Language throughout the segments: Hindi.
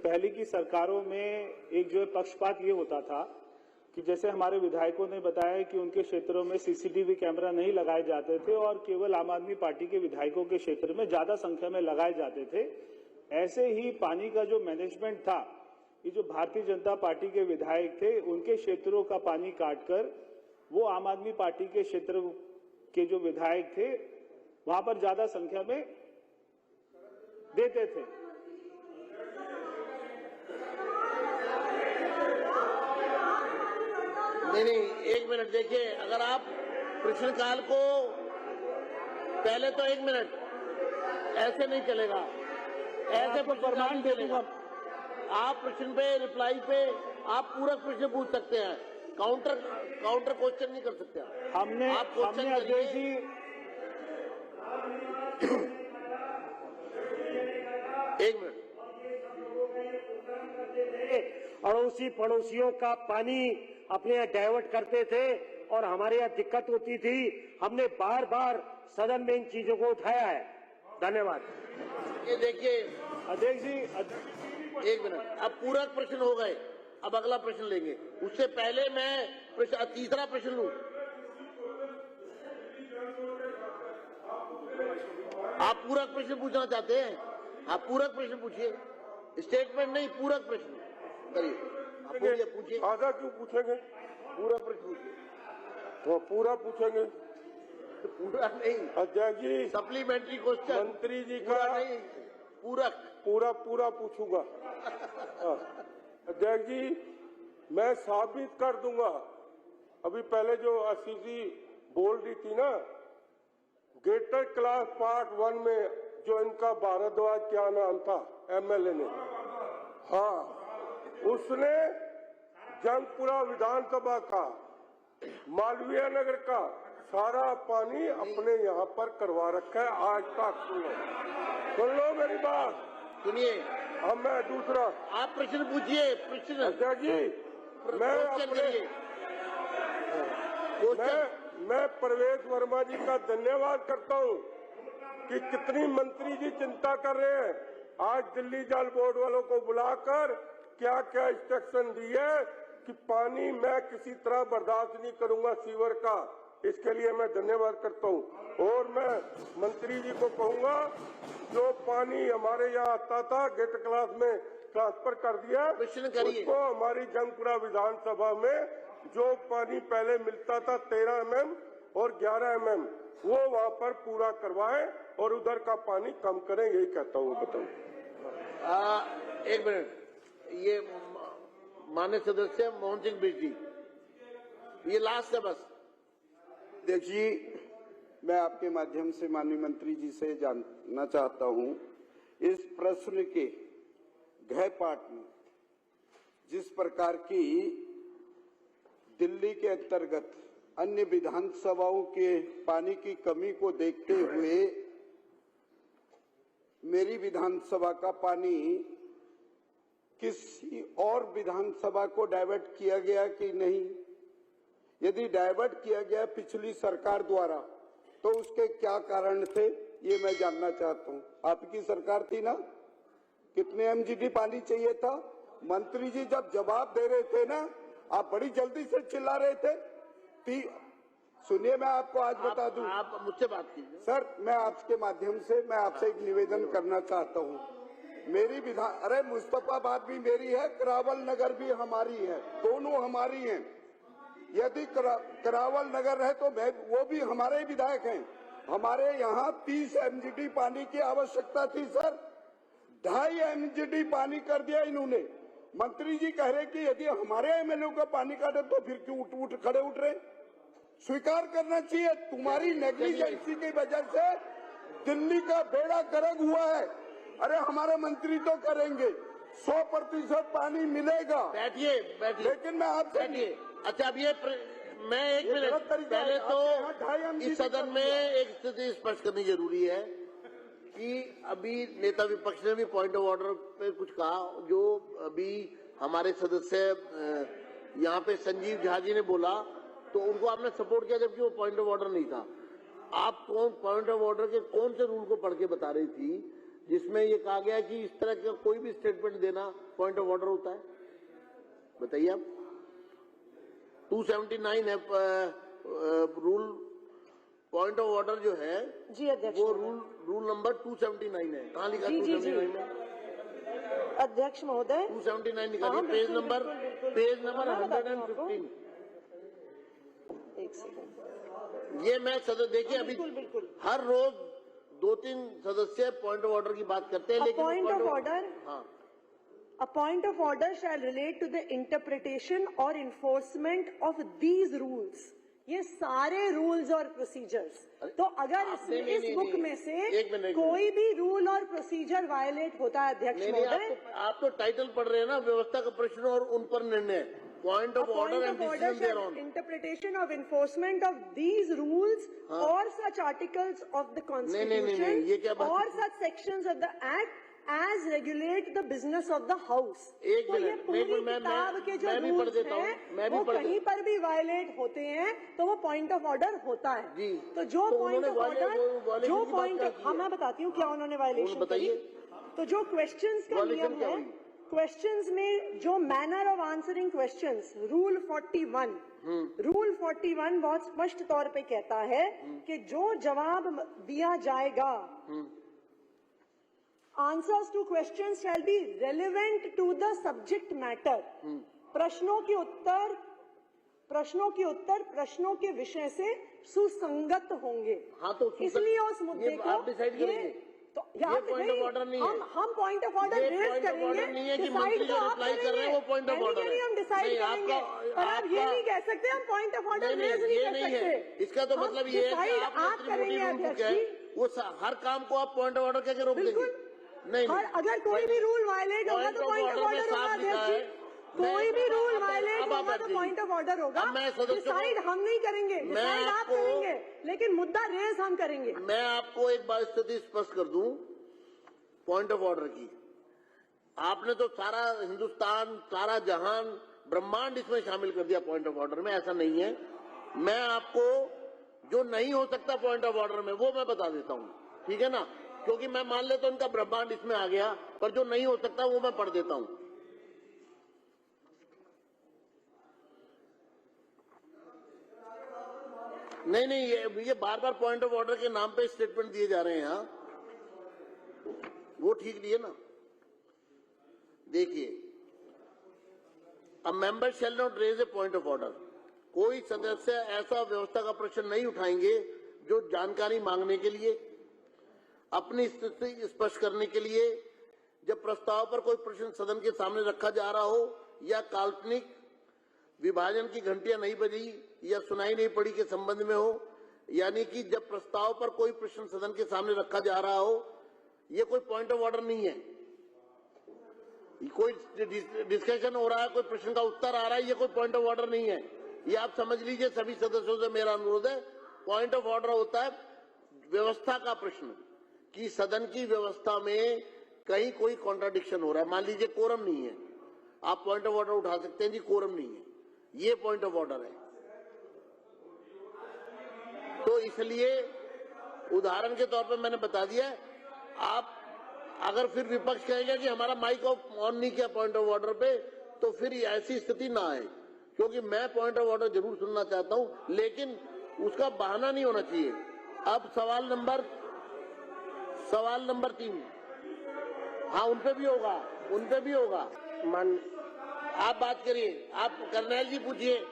पहले की सरकारों में एक जो है पक्षपात ये होता था कि जैसे हमारे विधायकों ने बताया कि उनके क्षेत्रों में सीसीटीवी कैमरा नहीं लगाए जाते थे और केवल आम आदमी पार्टी के विधायकों के क्षेत्र में ज्यादा संख्या में लगाए जाते थे। ऐसे ही पानी का जो मैनेजमेंट था, ये जो भारतीय जनता पार्टी के विधायक थे उनके क्षेत्रों का पानी काटकर वो आम आदमी पार्टी के क्षेत्र के जो विधायक थे वहां पर ज्यादा संख्या में देते थे। नहीं, एक मिनट देखिए, अगर आप प्रश्नकाल को पहले तो 1 मिनट ऐसे नहीं चलेगा, ऐसे प्रश्न दे दूंगा। आप प्रश्न पे रिप्लाई पे आप पूरा प्रश्न पूछ सकते हैं, काउंटर क्वेश्चन नहीं कर सकते। हमने अध्यक्ष जी एक मिनट, अड़ोसी पड़ोसियों का पानी अपने यहाँ डाइवर्ट करते थे और हमारे यहाँ दिक्कत होती थी। हमने बार बार सदन में इन चीजों को उठाया है। धन्यवाद। ये देखिए अध्यक्ष जी 1 मिनट, अब पूरा प्रश्न हो गए, अब अगला प्रश्न लेंगे। उससे पहले मैं तीसरा प्रश्न लूं। आप पूरक प्रश्न पूछना चाहते हैं? आप पूरक प्रश्न पूछिए, स्टेटमेंट नहीं, पूरक प्रश्न करिए। आप पूछिए। आधा क्यों पूछेंगे? पूरा प्रश्न पूछिए। तो पूरा पूछेंगे तो पूरा नहीं, अध्यक्ष जी सप्लीमेंट्री क्वेश्चन। मंत्री जी का नहीं, पूरक। पूरा पूछूंगा। अध्यक्ष जी मैं साबित कर दूंगा। अभी पहले जो आशीषी बोल रही थी ना, ग्रेटर क्लास पार्ट 1 में जो इनका भारद्वाज क्या नाम था एमएलए ने, हाँ, उसने जंगपुरा विधानसभा का, मालवीय नगर का सारा पानी अपने यहाँ पर करवा रखा है। आज तक सुन लो मेरी बात, सुनिए। अब मैं दूसरा, आप प्रश्न पूछिए। प्रश्न अध्यक्ष जी मैं प्रवेश वर्मा जी का धन्यवाद करता हूँ कि कितनी मंत्री जी चिंता कर रहे हैं। आज दिल्ली जल बोर्ड वालों को बुलाकर क्या क्या इंस्ट्रक्शन दी है कि पानी मैं किसी तरह बर्दाश्त नहीं करूंगा सीवर का। इसके लिए मैं धन्यवाद करता हूं। और मैं मंत्री जी को कहूंगा जो पानी हमारे यहाँ आता था गेट क्लास में ट्रांसफर कर दिया, उसको हमारी जंगपुरा विधानसभा में जो पानी पहले मिलता था 13 mm और 11 mm वो वहाँ पर पूरा करवाए और उधर का पानी कम करें, यही कहता हूँ। बताऊँ 1 मिनट, ये माननीय सदस्य मोहन सिंह बिष्ट जी, ये लास्ट है बस। देखिए, मैं आपके माध्यम से माननीय मंत्री जी से जानना चाहता हूं, इस प्रश्न के घ पाठ में जिस प्रकार की दिल्ली के अंतर्गत अन्य विधानसभाओं के पानी की कमी को देखते हुए मेरी विधानसभा का पानी किसी और विधानसभा को डाइवर्ट किया गया कि नहीं? यदि डाइवर्ट किया गया पिछली सरकार द्वारा तो उसके क्या कारण थे, ये मैं जानना चाहता हूँ। आपकी सरकार थी ना, कितने एमजीडी पानी चाहिए था? मंत्री जी जब जवाब दे रहे थे ना, आप बड़ी जल्दी से चिल्ला रहे थे। सुनिए, मैं आपको आज बता दूं। आप मुझसे बात कीजिए सर, मैं आपके माध्यम से मैं आपसे एक निवेदन करना चाहता हूँ। मेरी अरे मुस्तफाबाद भी मेरी है, करावल नगर भी हमारी है, दोनों हमारी हैं। यदि करावल नगर है तो वो भी हमारे विधायक हैं। हमारे यहाँ 30 एमजीडी पानी की आवश्यकता थी सर, 2.5 एमजीडी पानी कर दिया इन्होंने। मंत्री जी कह रहे कि यदि हमारे एमएलए का पानी काटे तो फिर क्यों खड़े उठ रहे? स्वीकार करना चाहिए, तुम्हारी नेग्लिजेंसी की वजह से दिल्ली का बेड़ा गर्क हुआ है। अरे हमारे मंत्री तो करेंगे, 100% पानी मिलेगा। बैठिए, लेकिन मैं आपसे बैठिए। अच्छा, अब ये मैं 1 मिनट पहले तो इस सदन में एक स्थिति स्पष्ट करनी जरूरी है कि अभी नेता विपक्ष ने भी पॉइंट ऑफ ऑर्डर पे कुछ कहा, जो अभी हमारे सदस्य यहाँ पे संजीव झा जी ने बोला तो उनको आपने सपोर्ट किया जबकि वो पॉइंट ऑफ ऑर्डर नहीं था। आप कौन पॉइंट ऑफ ऑर्डर के कौन से रूल को पढ़ के बता रही थी जिसमें ये कहा गया कि इस तरह का कोई भी स्टेटमेंट देना पॉइंट ऑफ ऑर्डर होता है? बताइए आप। 279 है रूल, पॉइंट ऑफ ऑर्डर जो है जी अध्यक्ष वो रूल नंबर 279 है। कहाँ लिखा जी, जी, 279 में? अध्यक्ष महोदय 279 निकालिए, हाँ, पेज बिल्कुल, नंबर बिल्कुल, बिल्कुल। पेज नंबर मैं बताती हूँ आपको। 115। एक सेकंड। ये मैं सदस्य देखिए अभी बिल्कुल बिल्कुल। हर रोज 2-3 सदस्य पॉइंट ऑफ ऑर्डर की बात करते हैं, A लेकिन point of order? हाँ, A point of order shall relate to the interpretation or enforcement of these rules. ये सारे रूल्स और प्रोसीजर्स। तो अगर आपने- इस नहीं, बुक नहीं, में से एक मिनट, कोई भी रूल और प्रोसीजर वायलेट होता है अध्यक्ष नहीं महोदय, आप तो टाइटल पढ़ रहे हैं ना, व्यवस्था का प्रश्न और उन पर निर्णय, point of order and decision thereon. interpretation of enforcement of these rules or such articles of the constitution ये क्या बात or है? such sections of the act as regulate the business of the house। एक तो ये मिनट, पूरी मैं किताब के जो भी पढ़ रूल्स देता हूँ, हैं मैं भी वो पढ़ कहीं पर भी वायलेट होते हैं तो वो पॉइंट ऑफ ऑर्डर होता है। जी। तो जो तो पॉइंट उन्होंने ऑफ ऑर्डर violation जो की बात पॉइंट क्या की हाँ है? मैं बताती हूँ क्या उन्होंने वायलेशन बताइए। करी। तो जो क्वेश्चंस का Violation नियम क्या है, हुई? क्वेश्चंस में जो manner of answering questions, rule 41 बहुत स्पष्ट तौर पे कहता है कि जो जवाब दिया जाएगा, answers to questions shall be relevant to the subject matter. प्रश्नों के उत्तर प्रश्नों के विषय से सुसंगत होंगे। हाँ, तो इसलिए उस मुद्दे को आप डिसाइड करेंगे। तो ये यहाँ point of order नहीं है। हम पॉइंट ऑफ ऑर्डर ये रेज point of करेंगे। order नहीं है कि Decide मंत्री तो जो आप reply कर रहे हैं वो point of करेंगे। order है। हम डिसाइड नहीं, करेंगे, पर आप ये आपका- नहीं कह सकते हम पॉइंट ऑफ ऑर्डर नहीं, रेज नहीं, नहीं ये कर नहीं है। सकते। इसका तो हम मतलब ये है कि decide आपने आप अपनी करेंगे मोटी रूल अध्यक्ष है, जी। वो हर काम को आप पॉइंट ऑफ ऑर्डर कहकर रोक देंगे। बिल्कुल। नहीं, और अगर कोई भी रूल वायलेट होगा तो पॉइंट ऑफ ऑर्डर होगा अध्यक्ष जी। कोई भी रूल वायलेट होगा तो पॉइंट ऑफ ऑर्डर होगा। अब मैं सदस्यों को- डिसाइड हम नहीं करेंगे, डिसाइड आप आपको- करेंगे, लेकिन मुद्दा रेज हम करेंगे। मैं आपको एक बात स्थिति स्पष्ट कर दूं पॉइंट ऑफ ऑर्डर की। आपने तो सारा हिंदुस्तान, सारा जहान, ब्रह्मांड इसमें शामिल कर दिया पॉइंट ऑफ ऑर्डर में। ऐसा नहीं है। मैं आपको जो नहीं हो सकता पॉइंट ऑफ ऑर्डर में वो मैं बता देता हूं, ठीक है ना? क्योंकि मैं मान लेता हूं उनका ब्रह्मांड इसमें आ गया, पर जो नहीं हो सकता वो मैं पढ़ देता हूं। नहीं, ये बार बार पॉइंट ऑफ ऑर्डर के नाम पे स्टेटमेंट दिए जा रहे हैं यहाँ, वो ठीक नहीं है ना। देखिए, a member shall not raise a point of order. कोई सदस्य ऐसा व्यवस्था का प्रश्न नहीं उठाएंगे जो जानकारी मांगने के लिए, अपनी स्थिति स्पष्ट करने के लिए, जब प्रस्ताव पर कोई प्रश्न सदन के सामने रखा जा रहा हो या काल्पनिक विभाजन की घंटियां नहीं बजी या सुनाई नहीं पड़ी के संबंध में हो, यानी कि जब प्रस्ताव पर कोई प्रश्न सदन के सामने रखा जा रहा हो, ये कोई पॉइंट ऑफ ऑर्डर नहीं है। कोई डिस्कशन हो रहा है, कोई प्रश्न का उत्तर आ रहा है, ये कोई पॉइंट ऑफ ऑर्डर नहीं है। ये आप समझ लीजिए। सभी सदस्यों से मेरा अनुरोध है, पॉइंट ऑफ ऑर्डर होता है व्यवस्था का प्रश्न कि सदन की व्यवस्था में कहीं कोई कॉन्ट्राडिक्शन हो रहा है। मान लीजिए कोरम नहीं है, आप पॉइंट ऑफ ऑर्डर उठा सकते हैं जी, कोरम नहीं है, ये पॉइंट ऑफ ऑर्डर है। तो इसलिए उदाहरण के तौर पे मैंने बता दिया। आप अगर फिर विपक्ष कहेगा कि हमारा माइक ऑन नहीं किया पॉइंट ऑफ ऑर्डर पे, तो फिर ऐसी स्थिति ना आए, क्योंकि मैं पॉइंट ऑफ ऑर्डर जरूर सुनना चाहता हूं, लेकिन उसका बहाना नहीं होना चाहिए। अब सवाल नंबर 3, हाँ उन पे भी होगा। आप बात करिए, आप करनैल जी पूछिए,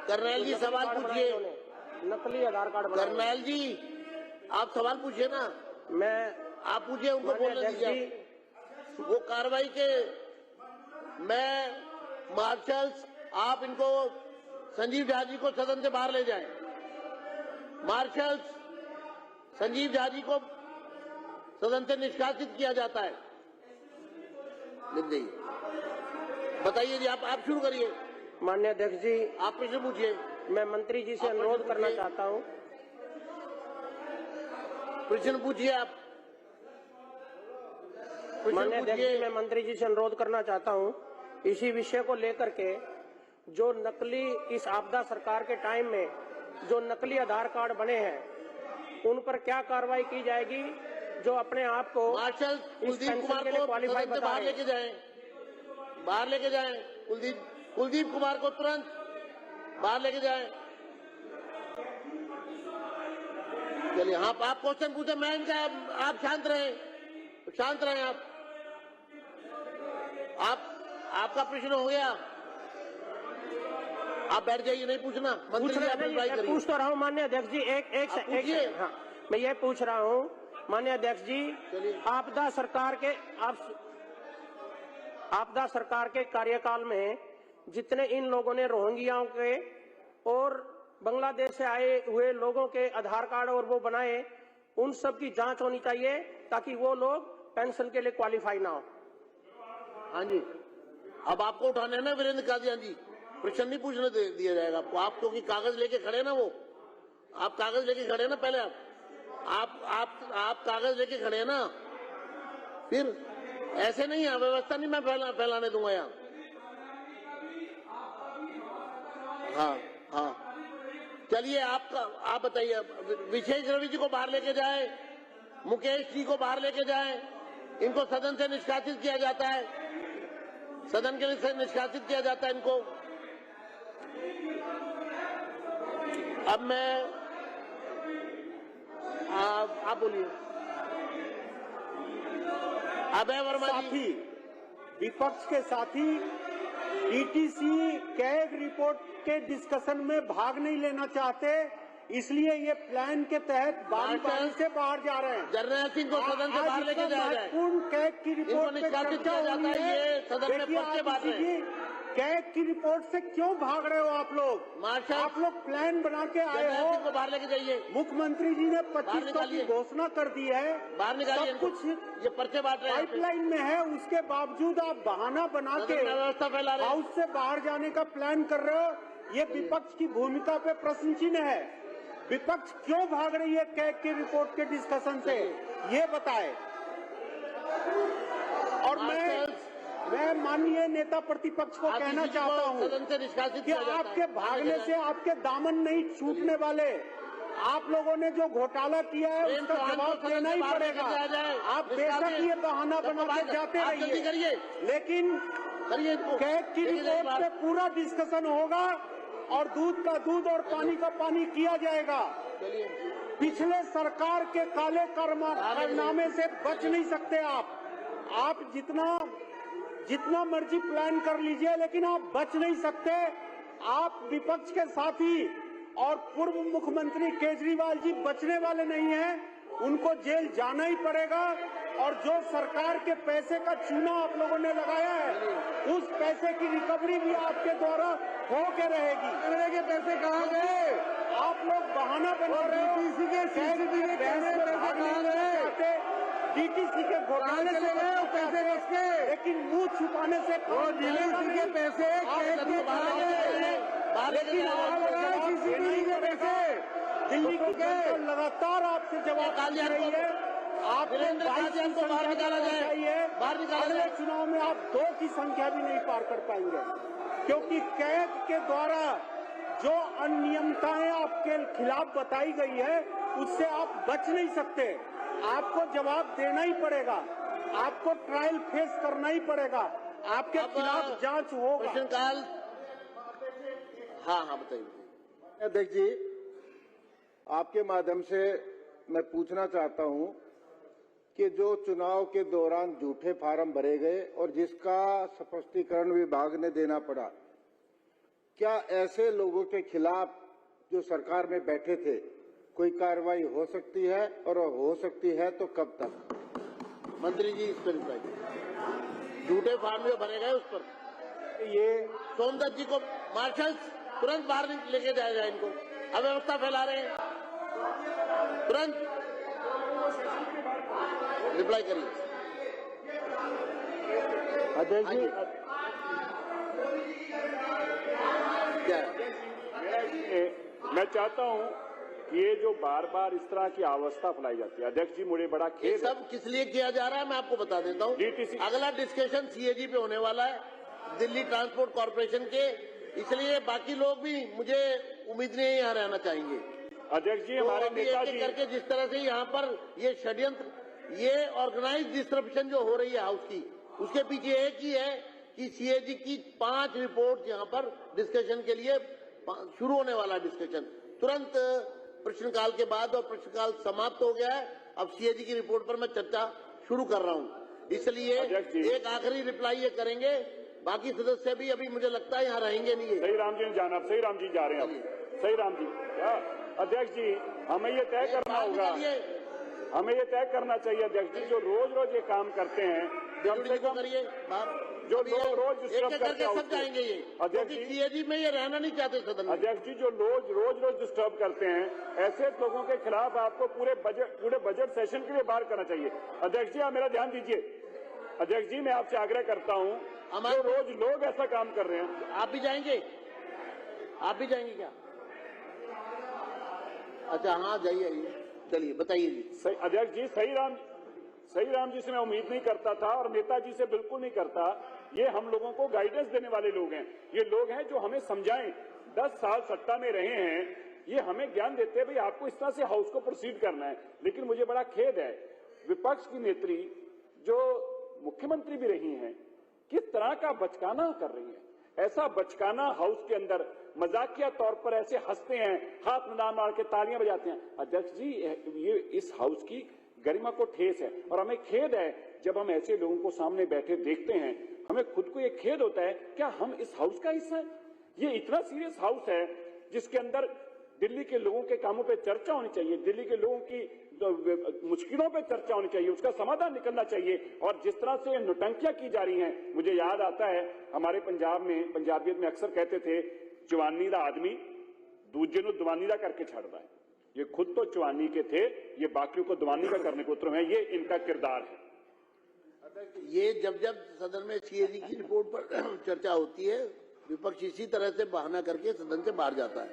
करनैल जी सवाल पूछिए। नकली आधार कार्ड बनाए। करनैल जी आप सवाल पूछिए ना, आप पूछिए, उनको बोलने दीजिए। वो कार्रवाई के मैं मार्शल्स, आप इनको संजीव झा जी को सदन से बाहर ले जाएं। मार्शल्स, संजीव झा जी को सदन से निष्कासित किया जाता है। लिख जाइए, बताइए जी, आप शुरू करिए। माननीय अध्यक्ष जी, आप प्रश्न पूछिए। मैं मंत्री जी से आप अनुरोध प्रश्न करना पूछिए। चाहता हूं। प्रश्न पूछिए आप। माननीय अध्यक्ष जी, मैं मंत्री जी से अनुरोध करना चाहता हूं, इसी विषय को लेकर के जो नकली, इस आपदा सरकार के टाइम में जो नकली आधार कार्ड बने हैं, उन पर क्या कार्रवाई की जाएगी? जो अपने आप को मार्शल इस कुलदीप पेंशन कुमार के लिए को क्वालिफाई सदन से बता बाहर रहे हैं। लेके जाएं, बाहर लेके जाएं। कुलदीप कुमार को तुरंत बाहर लेके जाएं। चलिए, हाँ, आप क्वेश्चन पूछे, मैं इनका, आप शांत रहें आपका प्रश्न हो गया, आप बैठ जाइए, नहीं पूछना। मंत्री जी, आप रिप्लाई करिए। पूछ तो रहा हूँ माननीय अध्यक्ष जी, एक पूछिए। सेकंड, हाँ, मैं ये पूछ रहा हूँ माननीय अध्यक्ष जी, चलिए। आपदा सरकार के कार्यकाल में जितने इन लोगों ने रोहिंग्याओं के और बांग्लादेश से आए हुए लोगों के आधार कार्ड और वो बनाए, उन सब की जांच होनी चाहिए ताकि वो लोग पेंशन के लिए क्वालिफाई ना हो। हाँ जी, अब आपको उठाने ना वीरेंद्र कादियान जी, प्रश्न नहीं पूछने दिया जाएगा आपको। आप क्योंकि कागज लेके खड़े ना, वो आप कागज लेके खड़े ना, पहले आप कागज लेके खड़े ना, फिर ऐसे नहीं है, व्यवस्था नहीं मैं फैलाने दूंगा यहाँ। हाँ, चलिए, आप बताइए। विशेष रवि जी को बाहर लेके जाए, मुकेश जी को बाहर लेके जाए, इनको सदन से निष्कासित किया जाता है, सदन के से निष्कासित किया जाता है इनको। अब मैं आप बोलिए। अभय वर्मा जी, विपक्ष के साथी डीटीसी कैग रिपोर्ट के डिस्कशन में भाग नहीं लेना चाहते, इसलिए ये प्लान के तहत बारी से बाहर जा रहे हैं। जर्नैल सिंह को सदन से बाहर लेके जाया जाए, महत्वपूर्ण कैग की इनको रिपोर्ट पे निष्कासित चर्चा किया जाता हुई है। ये सदन में देखिए, पर्चे बांट रहे हैं। कैग की रिपोर्ट से क्यों भाग रहे हो आप लोग? मार्शल, आप लोग प्लान बना के आए जर्नैल सिंह को हो। बाहर लेके जाइए, मुख्यमंत्री जी ने 2500 की निकालिए। घोषणा कर दी है, बाहर निकालिए सब इनको। कुछ ये पर्चे बांट रहे हैं, पाइपलाइन में है, उसके बावजूद आप बहाना बना सदन के में व्यवस्था फैला रहे हैं। हाउस से बाहर जाने का प्लान कर रहे हो। ये विपक्ष की भूमिका पे प्रश्न चिन्ह है। विपक्ष क्यों भाग रही है कैग की रिपोर्ट के डिस्कशन से, ये बताए। और मैं माननीय नेता प्रतिपक्ष को कहना चाहता हूँ सदन से निष्कासित कि किया जाता है। आपके भागने से आपके दामन नहीं छूटने वाले। आप लोगों ने जो घोटाला किया है उसका जवाब देना ही पड़ेगा। आप बेशक ये बहाना बना के जाते रहिए, लेकिन कैग की रिपोर्ट पे पूरा डिस्कशन होगा और दूध का दूध और पानी का पानी किया जाएगा। पिछले सरकार के काले कारनामे से बच नहीं सकते आप जितना मर्जी प्लान कर लीजिए, लेकिन आप बच नहीं सकते। आप विपक्ष के साथी और पूर्व मुख्यमंत्री केजरीवाल जी बचने वाले नहीं हैं, उनको जेल जाना ही पड़ेगा। और जो सरकार के पैसे का चूना आप लोगों ने लगाया है, उस पैसे की रिकवरी भी आपके द्वारा हो के रहेगी। के पैसे कहाँ गए? आप लोग बहाना बना रहे हो। डीटीसी के घोटाले से गए पैसे रखे, लेकिन मुंह छुपाने से डीटीसी के पैसे दिल्ली की जनता लगातार आपसे जवाब रही है। आपको 22 को बाहर निकाला चाहिए। अगले चुनाव में आप 2 की संख्या भी नहीं पार कर पाएंगे, क्योंकि कैग के द्वारा जो अनियमितताएं आपके खिलाफ बताई गई है उससे आप बच नहीं सकते। आपको जवाब देना ही पड़ेगा, आपको ट्रायल फेस करना ही पड़ेगा, आपके खिलाफ जांच होगा। प्रश्नकाल, हाँ बताइए। अध्यक्ष जी, आपके माध्यम से मैं पूछना चाहता हूं कि जो चुनाव के दौरान झूठे फार्म भरे गए और जिसका स्पष्टीकरण विभाग ने देना पड़ा, क्या ऐसे लोगों के खिलाफ जो सरकार में बैठे थे कोई कार्रवाई हो सकती है, और हो सकती है तो कब तक? मंत्री जी, इस पर रिप्लाई। झूठे फार्म जो भरे गए उस पर ये सोमदत्त जी को मार्शल तुरंत बाहर लेके जाया जाए, इनको अव्यवस्था फैला रहे हैं, तुरंत रिप्लाई करिए। अध्यक्ष जी, क्या मैं चाहता हूं कि ये जो बार बार इस तरह की अवस्था फैलाई जाती है, अध्यक्ष जी मुझे बड़ा ये खेद है। सब किस लिए किया जा रहा है मैं आपको बता देता हूँ। DTC अगला डिस्कशन सीएजी पे होने वाला है, दिल्ली ट्रांसपोर्ट कॉर्पोरेशन के, इसलिए बाकी लोग भी मुझे उम्मीद नहीं यहाँ रहना चाहेंगे। अध्यक्ष जी, हमारे तो अभी नेता एक-एक जी करके जिस तरह से यहाँ पर ये षड्यंत्र ये ऑर्गेनाइज डिस्ट्रप्शन जो हो रही है हाउस की, उसके पीछे एक ही है कि सीएजी की 5 रिपोर्ट यहाँ पर डिस्कशन के लिए शुरू होने वाला डिस्कशन तुरंत प्रश्नकाल के बाद, और प्रश्नकाल समाप्त हो गया है। अब सीएजी की रिपोर्ट पर मैं चर्चा शुरू कर रहा हूँ, इसलिए एक आखिरी रिप्लाई ये करेंगे, बाकी सदस्य भी अभी मुझे लगता है यहाँ रहेंगे नहीं। सही राम जी ने जाना, सही राम जी जा रहे हैं, सही राम जी। अध्यक्ष जी, हमें ये तय करना होगा, हमें ये तय करना चाहिए अध्यक्ष जी, जो रोज रोज ये काम करते हैं, कम से कम जो लोग रोज डिस्टर्ब करते हैं, सब जाएंगे ये, अध्यक्ष जी सीएजी में ये रहना नहीं चाहते सदन में। अध्यक्ष जी, जो रोज डिस्टर्ब करते हैं, ऐसे लोगों के खिलाफ आपको पूरे बजट सेशन के लिए बाहर करना चाहिए। अध्यक्ष जी, आप मेरा ध्यान दीजिए। अध्यक्ष जी, मैं आपसे आग्रह करता हूँ, जो रोज लोग ऐसा काम कर रहे हैं। आप भी जाएंगे? आप भी जाएंगे क्या? अच्छा, हाँ जाइए, चलिए बताइए जी। अध्यक्ष जी, सही राम जी से मैं उम्मीद नहीं करता था, और नेताजी से बिल्कुल नहीं करता। ये हम लोगों को गाइडेंस देने वाले लोग हैं, ये लोग हैं जो हमें समझाएं। 10 साल सत्ता में रहे हैं, ये हमें ज्ञान देते हैं, भाई आपको इस तरह से हाउस को प्रोसीड करना है। लेकिन मुझे बड़ा खेद है, विपक्ष की नेत्री जो मुख्यमंत्री भी रही हैं, किस तरह का बचकाना कर रही है। ऐसा बचकाना हाउस के अंदर मजाकिया तौर पर ऐसे हंसते हैं, हाथ में मार के तालियां बजाते हैं। अध्यक्ष जी, ये इस हाउस की गरिमा को ठेस है, और हमें खेद है जब हम ऐसे लोगों को सामने बैठे देखते हैं। हमें खुद को ये खेद होता है, क्या हम इस हाउस का हिस्सा है? ये इतना सीरियस हाउस है जिसके अंदर दिल्ली के लोगों के कामों पे चर्चा होनी चाहिए, दिल्ली के लोगों की मुश्किलों पे चर्चा होनी चाहिए, उसका समाधान निकलना चाहिए। और जिस तरह से नौटंकियां की जा रही हैं, मुझे याद आता है हमारे पंजाब में, पंजाबियत में अक्सर कहते थे, जवानी दा आदमी दूजे नु दवानी दा करके छड़दा है। ये खुद तो जवानी के थे, ये बाकियों को दवानी का करने को उतरे हैं, ये इनका किरदार है। ये जब सदन में सीएजी की रिपोर्ट पर चर्चा होती है, विपक्ष इसी तरह से बहाना करके सदन से बाहर जाता है।